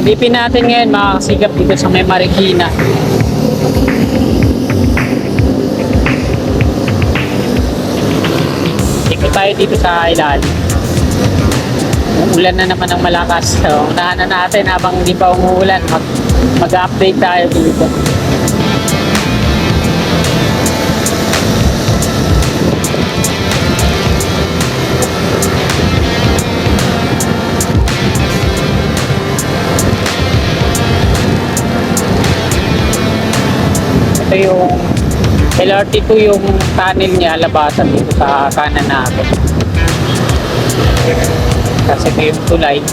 Lipin natin ngayon mga kasigap dito sa may Marikina. Ikot tayo dito sa ilalim. Umuulan na naman ng malakas. So, unahan na natin habang hindi pa umuulan. Mag-update tayo dito. Ito yung LRT2 yung tunnel niya, labasan dito sa kanan natin. Kasi ito yung tulay.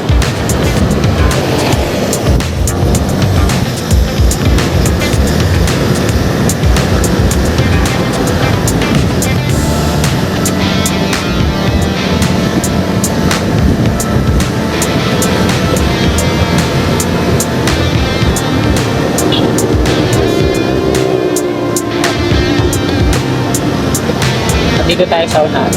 Dito tayo sa unahan.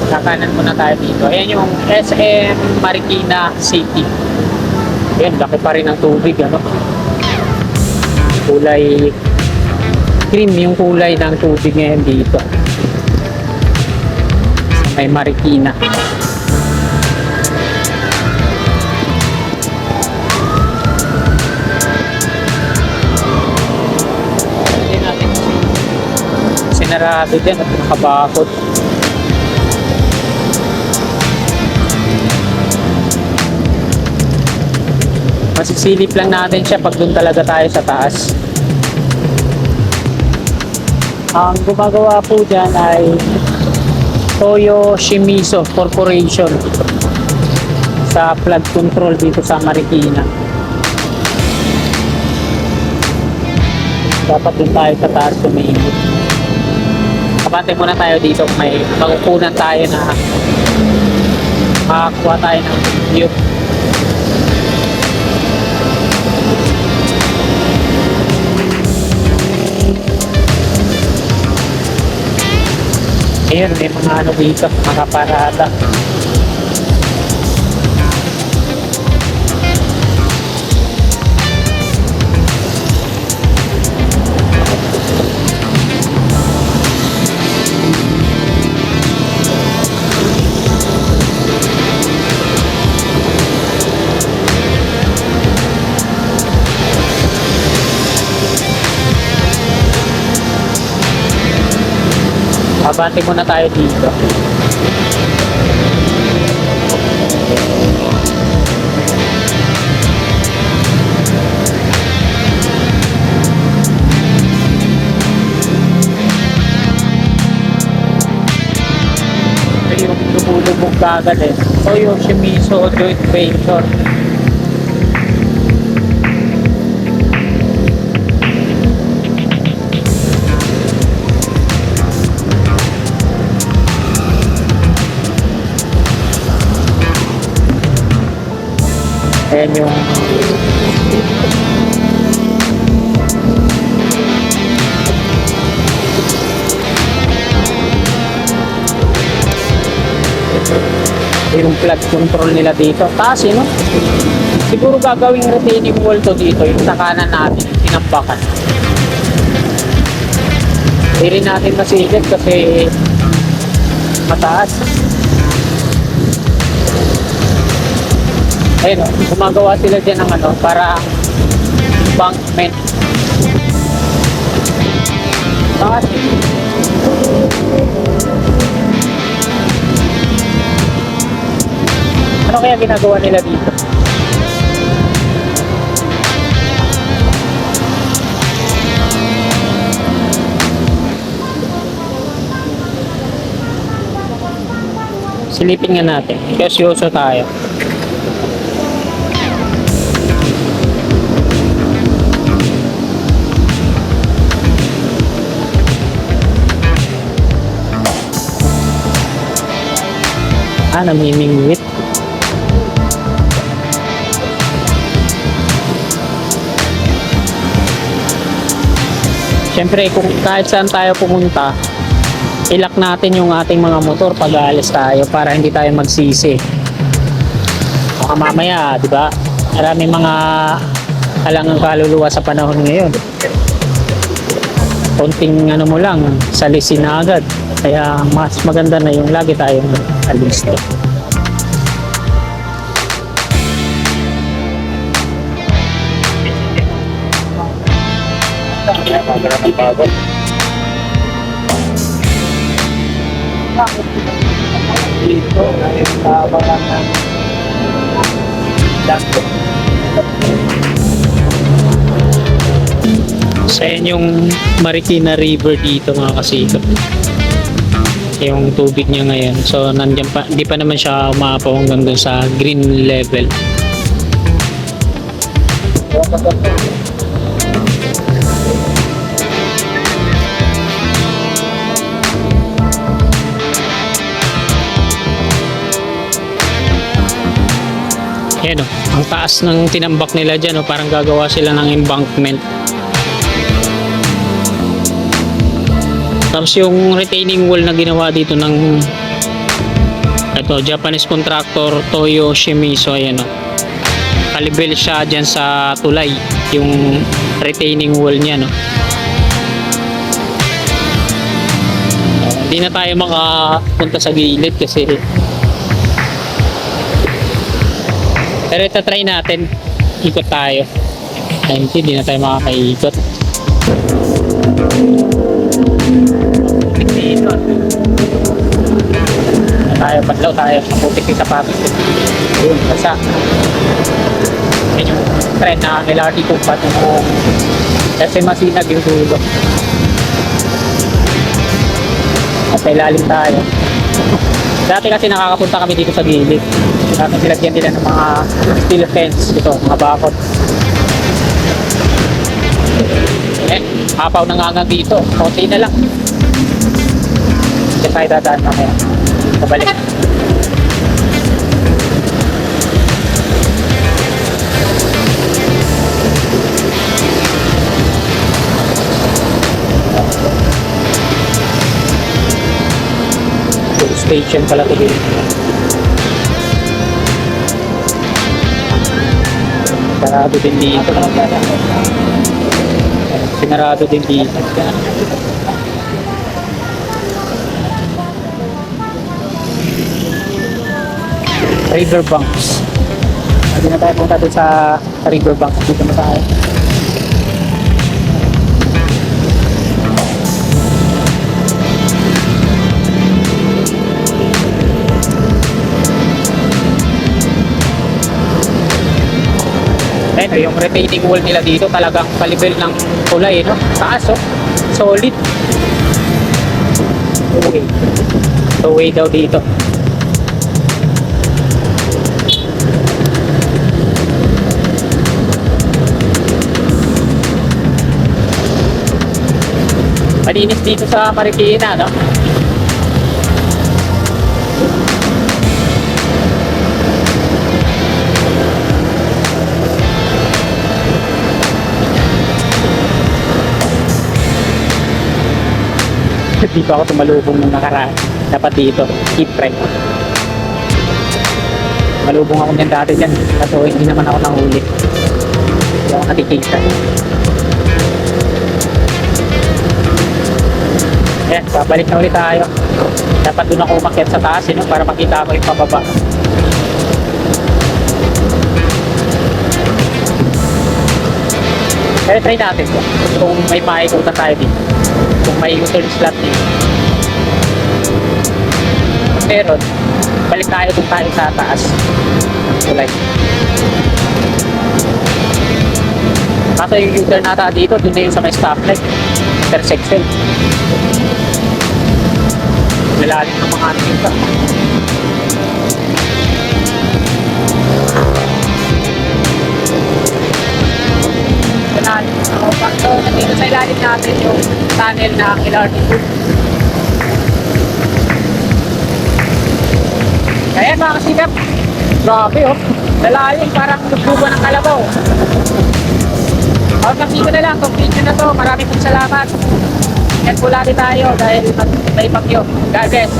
Kakanan muna tayo dito. Ayan yung SM Marikina City. Ayan, laki pa rin ng tubig, ano? Kulay cream yung kulay ng tubig ngayon dito. May Marikina. Sinarado din at nakabakot. Masisilip lang natin siya pag doon talaga tayo sa taas. Ang gumagawa po dyan ay Toyo Shimizu Corporation sa flood control dito sa Marikina. Dapat doon tayo sa taas tumingin. Kapante muna tayo dito, may makukunan tayo na makakuha tayo ng view. Ayun, may mga ano dito, mga parada. Abante muna tayo dito. Ito yung lumulubog kagad eh. Ito yung Shimizu joint venture. Ayan yung flood control nila dito. Taas no? Siguro gagawing retaining wall to dito, yung sa kanan natin, tinambakan. Hindi rin natin masigit kasi mataas. Ayun o, gumagawa sila dyan ng ano, para embankment. Bakit? Ano kaya ginagawa nila dito? Silipin nga natin. Kasyoso tayo. Namimingwit. Siyempre, kung kahit saan tayo pumunta, ilak natin yung ating mga motor pag aalis tayo para hindi tayo magsisi. Baka mamaya, di ba? Maraming mga alangang kaluluwa sa panahon ngayon. Konting ano mo lang, salisin na agad. Kaya mas maganda na yung lagi tayong alisto. Dito ay kabangan ng dako. Sa yung Marikina River dito mga kasikap. Yung tubig niya ngayon. So nandiyan pa, hindi pa naman siya umaapaw hanggang doon sa green level. Yan o, ang taas ng tinambak nila dyan o, parang gagawa sila ng embankment. Tapos yung retaining wall na ginawa dito ng ito, Japanese contractor Toyo Shimizu, ayan o. Kalibel siya dyan sa tulay, yung retaining wall niya, no. Hindi na tayo makapunta sa gilid kasi pero ito try natin, ikot tayo. Ay, hindi na tayo makakaikot. Dito tayo, patlaw tayo, maputik yung sapatos. Yun, basa. Yan yung trend na LRT kung pato mo kasi masinag yung dulo. At ilalim tayo. Dati kasi nakakapunta kami dito sa gilid. Dati nilagyan nila ng mga steel fence dito, mga bakod. Apaw na nga dito. Konti na lang. Kasi tayo dadaan mamaya. Pabalik. Station pala ito dito. Sinarado din dito. Sinarado din dito. Riverbanks. Hindi na tayo punta doon sa Riverbanks. Dito na tayo. Ito yung retaining wall nila dito, talagang kalibel ng kulay, no? Taas, oh. Solid. Okay. So way daw dito. Malinis dito sa Marikina, no? Dito ako tumalubong nung nakaraan. Dapat dito, keep track. Malubong ako niyan dati dyan. Kaso hindi naman ako nahuli. Hindi ako nakikita. Ayan, babalik na ulit tayo. Dapat doon ako umakyat sa taas, no? Para makita ko yung pababa. Kaya try natin kung may maikutan tayo dito. Kung may U-turn slot dito. Kung meron, balik tayo kung tayo sa taas. Kulay. Kaso yung U-turn nata dito, doon na yun sa may stoplight. Intersection. Lalalim ng mga ating ito. So, nandito sa ilalim natin yung tunnel ng LRT. Kaya mga kasikap, grabe oh, lalalim parang nagbuba ng kalabaw. Hanggang dito na lang, itong video na to, maraming pong salamat. Yan po lagi tayo dahil may bagyo. God bless.